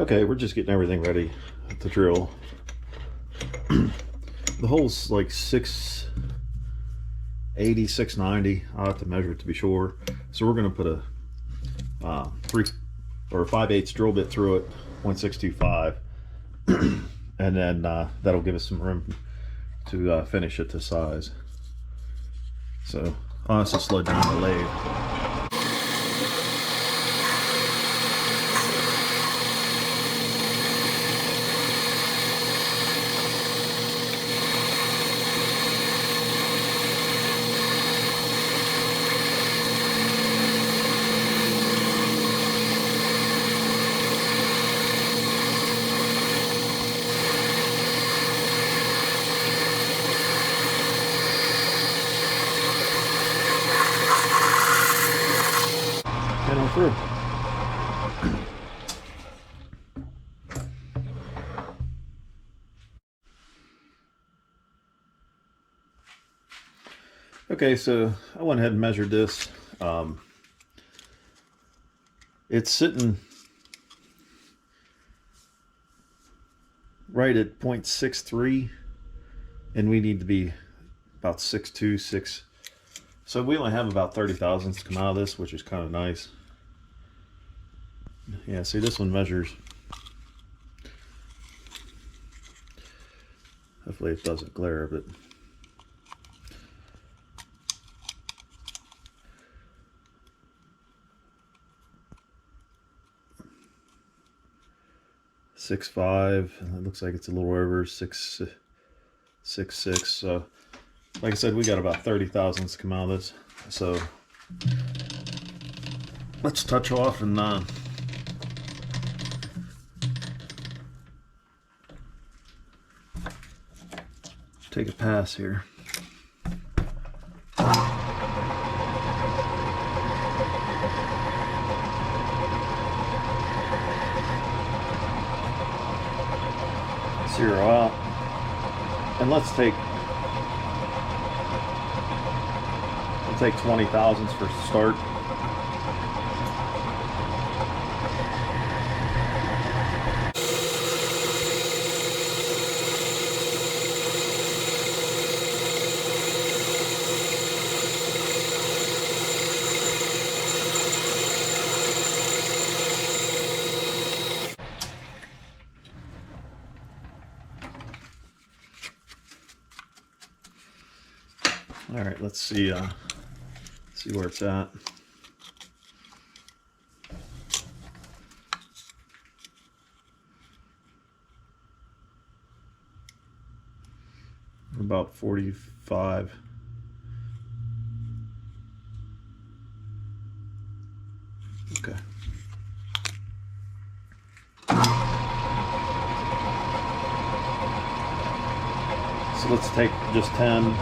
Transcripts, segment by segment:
Okay, we're just getting everything ready to drill. The hole's like 680, 690. I'll have to measure it to be sure. So we're going to put a 3 or 5/8 drill bit through it, 0.625, and then that'll give us some room to finish it to size. So I'll also slow down the lathe. And I'm through. Okay, so I went ahead and measured this. It's sitting right at 0.63, and we need to be about 6.2, 6. So we only have about 30 thousandths come out of this, which is kind of nice. Yeah, see, this one measures. Hopefully it doesn't glare, but .65, and it looks like it's a little over 6.6. So like I said, we got about 30 thousandths come out of this. So let's touch off and take a pass here. Zero out, and we'll take 20 thousandths for start. All right, let's see where it's at. About 45. Okay. So let's take just 10.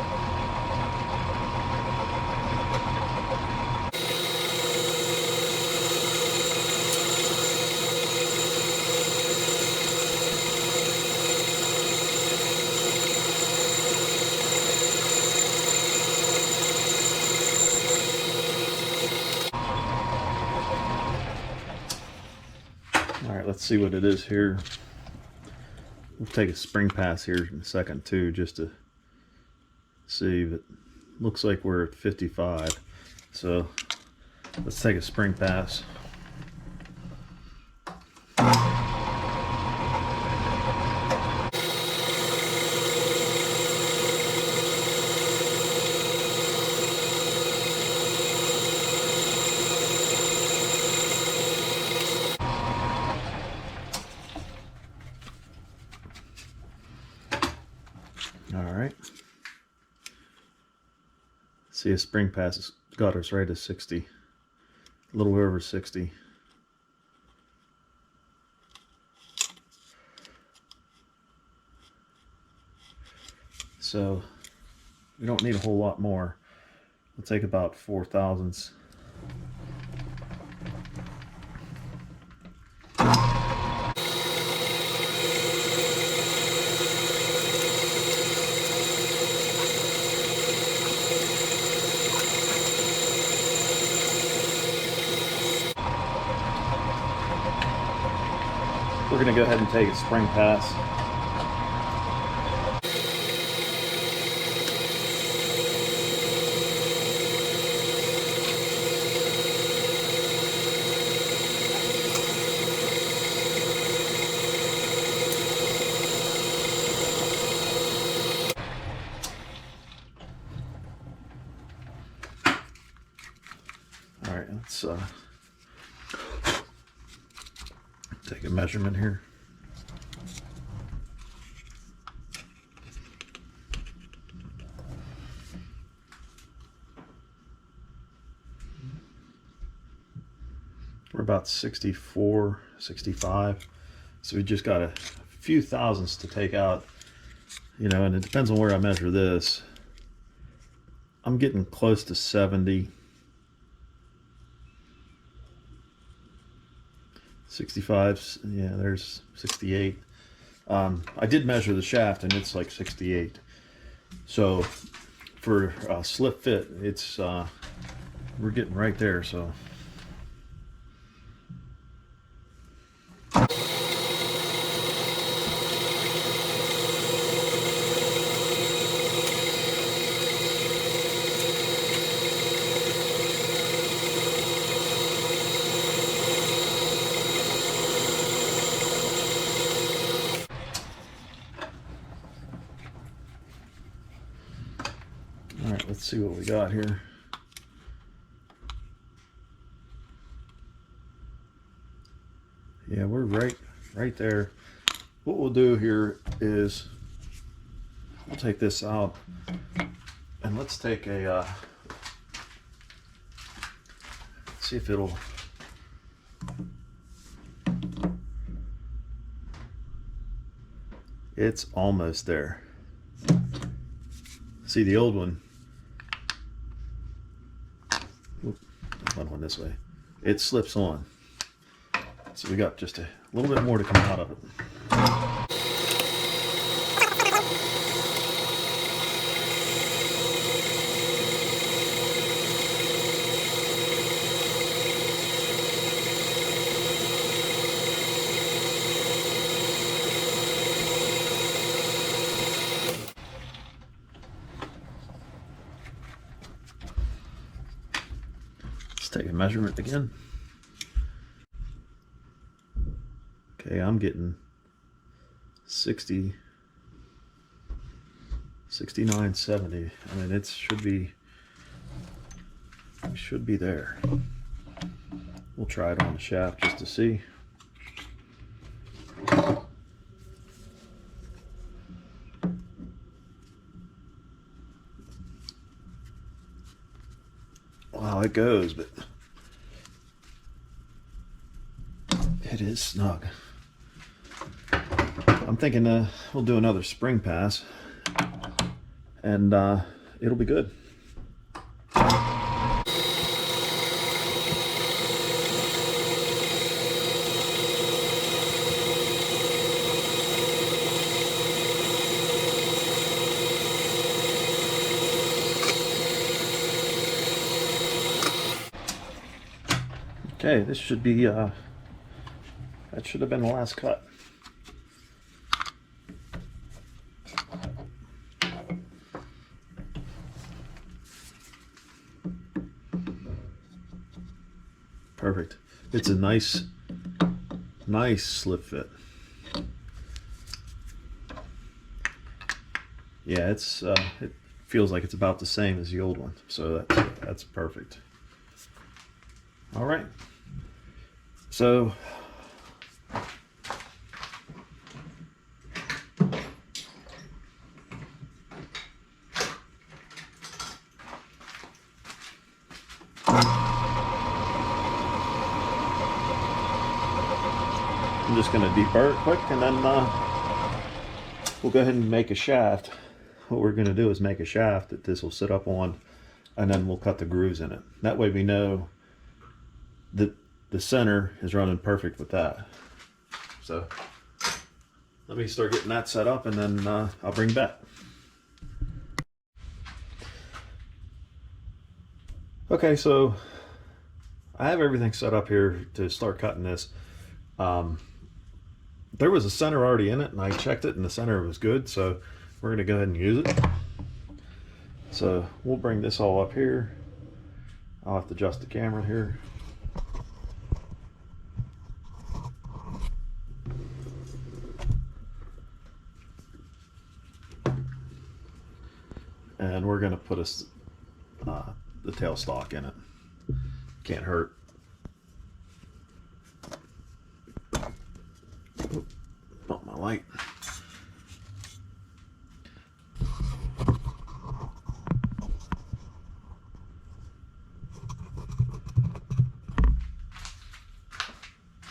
All right, let's see what it is here. We'll take a spring pass here in a second too, just to see. But looks like we're at 55. So let's take a spring pass. All right. See, a spring pass has got us right at 60, a little over 60. So we don't need a whole lot more. We'll take about 4 thousandths. We're we're going to go ahead and take a spring pass. All right, let's take a measurement here. We're about 64, 65. So we just got a few thousandths to take out, you know, and it depends on where I measure this. I'm getting close to 70. 65, yeah, there's 68. I did measure the shaft and it's like 68. So for slip fit, it's we're getting right there. So all right, let's see what we got here. Yeah, we're right there. What we'll do here is we'll take this out and let's take a see if it'll it's almost there. See, the old one, one this way, it slips on. So we got just a little bit more to come out of it. Let's take a measurement again. Okay, I'm getting 60, 69, 70. I mean, it should be, we should be there. We'll try it on the shaft just to see. Wow, it goes, but it is snug. I'm thinking we'll do another spring pass and it'll be good. Okay, this should be that should have been the last cut. Perfect. It's a nice slip fit. Yeah, it's it feels like it's about the same as the old one, so that's perfect. All right, so I'm just going to deburr it quick, and then we'll go ahead and make a shaft. What we're going to do is make a shaft that this will sit up on, and then we'll cut the grooves in it. That way we know that the center is running perfect with that. So let me start getting that set up, and then I'll bring back. Okay, so I have everything set up here to start cutting this. there was a center already in it, and I checked it, and the center was good, so we're going to go ahead and use it. So we'll bring this all up here. I'll have to adjust the camera here. And we're going to put the tailstock in it. Can't hurt. Bump my light.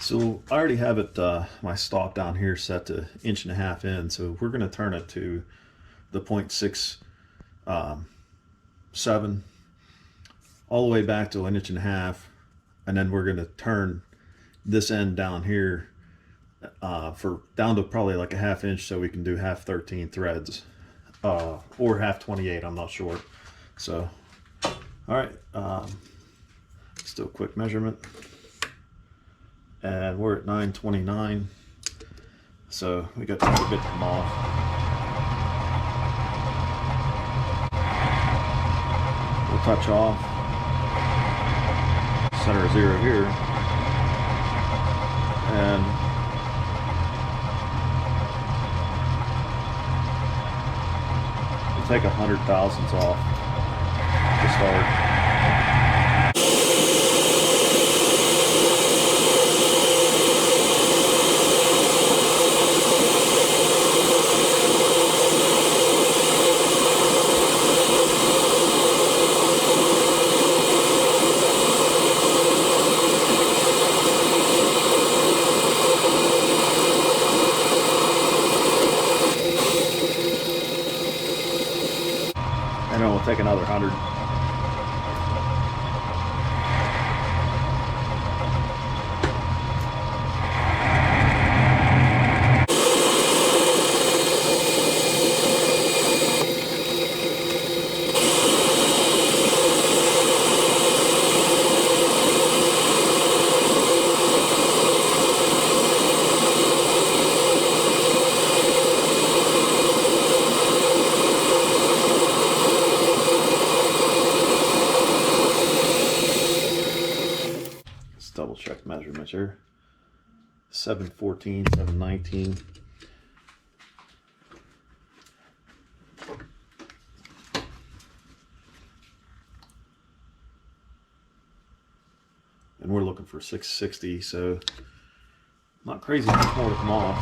So I already have it, my stop down here set to 1.5 inches in, so we're going to turn it to the 0.67 all the way back to 1.5 inches, and then we're going to turn this end down here for down to probably like a 1/2 inch, so we can do 1/2 13 threads or 1/2 28. I'm not sure. So all right, let's do a quick measurement, and we're at 929, so we got quite a bit to come off. We'll touch off, center of 0 here, and we'll take 100 thousandths off to start. And then we'll take another 100. Double check measurements here. 714, 719. And we're looking for 660, so not crazy much more to come off.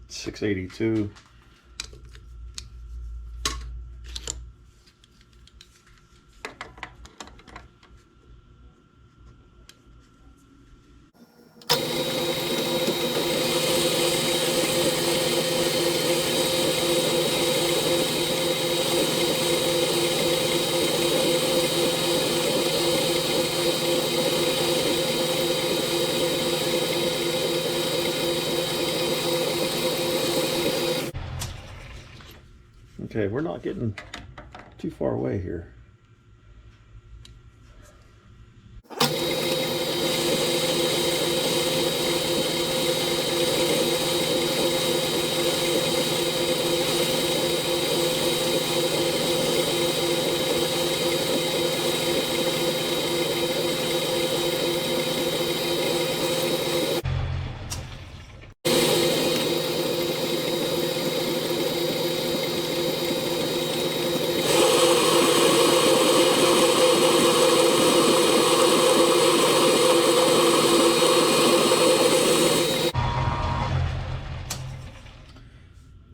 $682. Okay, we're not getting too far away here.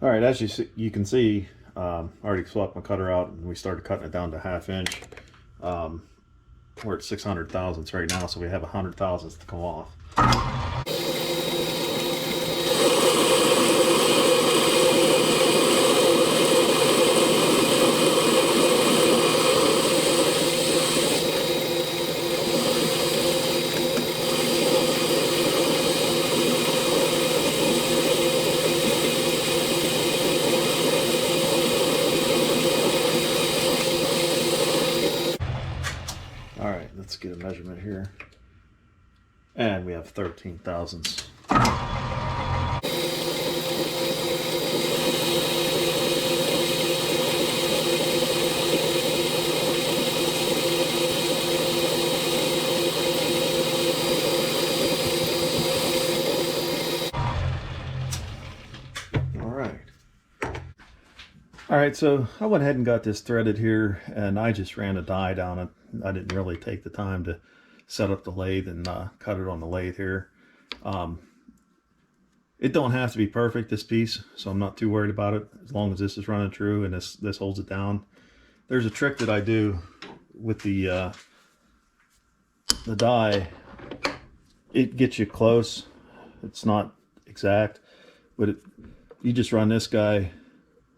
All right, as you can see, I already swapped my cutter out and we started cutting it down to 1/2 inch. We're at 600 thousandths right now, so we have 100 thousandths to come off. All right, let's get a measurement here. And we have 13 thousandths. All right, so I went ahead and got this threaded here, and I just ran a die down it. I didn't really take the time to set up the lathe and cut it on the lathe here. It don't have to be perfect, this piece, so I'm not too worried about it, as long as this is running true and this holds it down. There's a trick that I do with the die. It gets you close. It's not exact, but you just run this guy,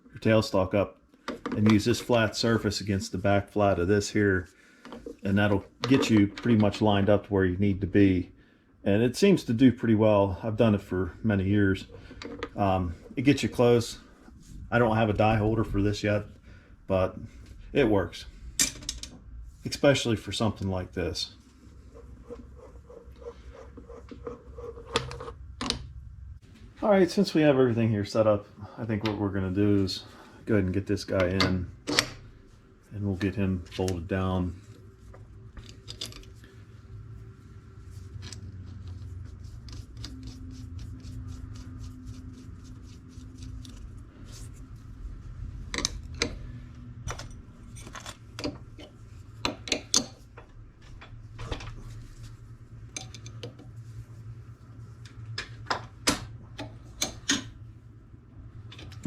your tailstock up, and use this flat surface against the back flat of this here, and that'll get you pretty much lined up to where you need to be. And it seems to do pretty well. I've done it for many years. It gets you close. I don't have a die holder for this yet, but it works, especially for something like this. All right, since we have everything here set up, I think what we're going to do is go ahead and get this guy in, and we'll get him folded down.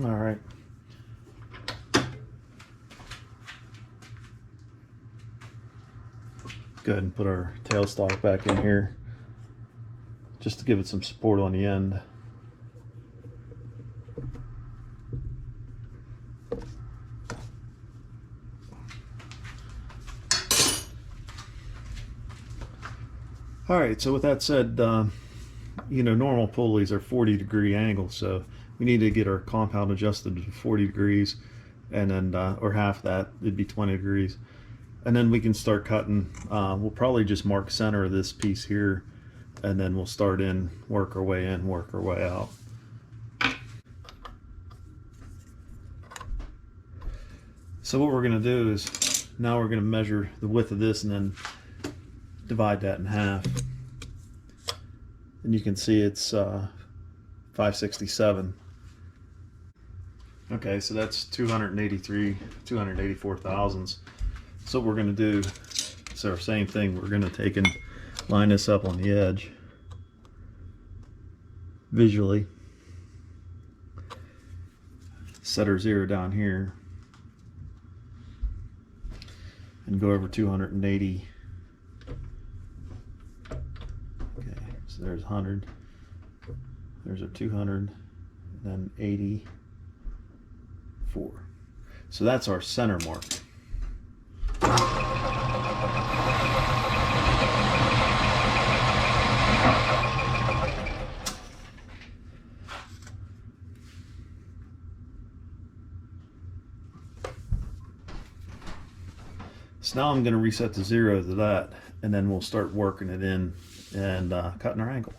All right. Go ahead and put our tailstock back in here, just to give it some support on the end. All right, so with that said, you know, normal pulleys are 40-degree angles, so we need to get our compound adjusted to 40 degrees, and then or half that, it'd be 20 degrees, and then we can start cutting. We'll probably just mark center of this piece here, and then we'll start in, work our way in, work our way out. So what we're going to do is, now we're going to measure the width of this and then divide that in half, and you can see it's 567. Okay, so that's 284 thousandths. So what we're going to do is our same thing. We're going to take and line this up on the edge visually, set our zero down here, and go over 280. Okay, so there's 100, there's a 200, and then 84. So that's our center mark. So now I'm going to reset the zero to that, and then we'll start working it in and cutting our angle.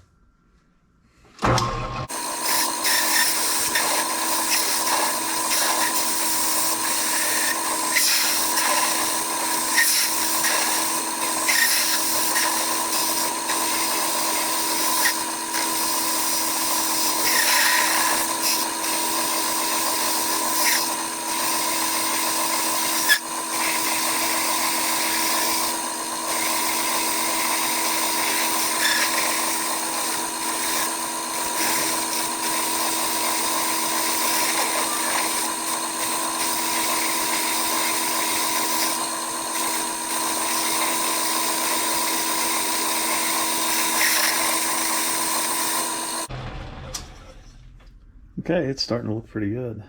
Okay, it's starting to look pretty good.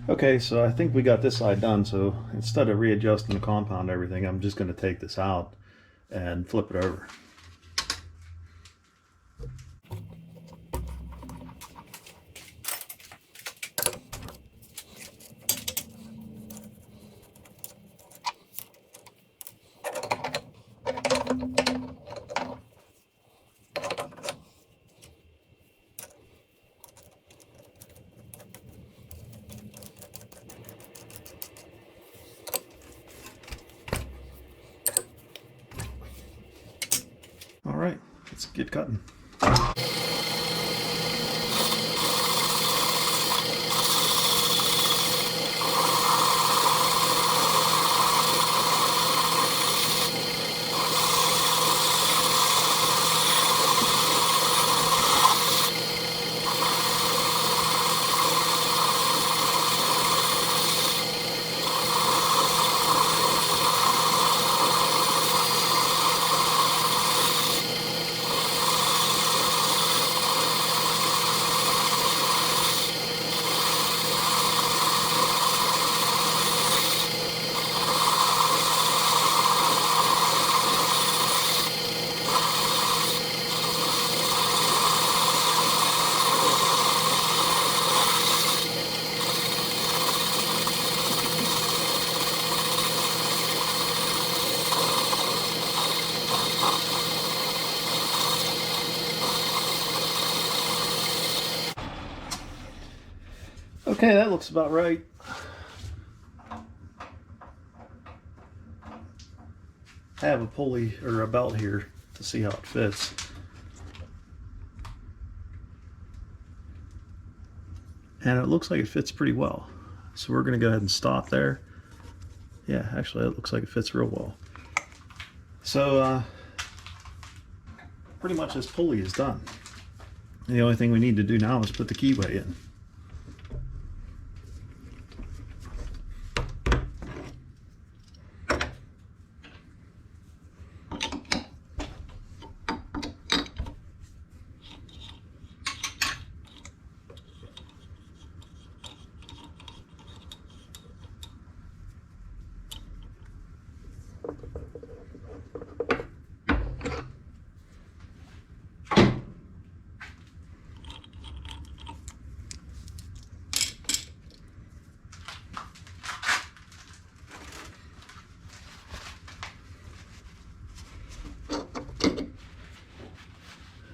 Okay, so I think we got this side done, so instead of readjusting the compound and everything, I'm just going to take this out and flip it over. All right, let's get cutting. Okay, that looks about right. I have a pulley or a belt here to see how it fits. And it looks like it fits pretty well. So we're going to go ahead and stop there. Yeah, actually it looks like it fits real well. So pretty much this pulley is done. And the only thing we need to do now is put the keyway in.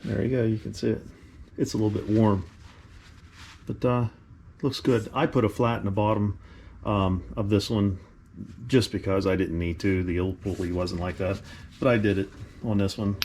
There you go, you can see it. It's a little bit warm, but looks good. I put a flat in the bottom of this one just because I didn't need to. The old pulley wasn't like that, but I did it on this one.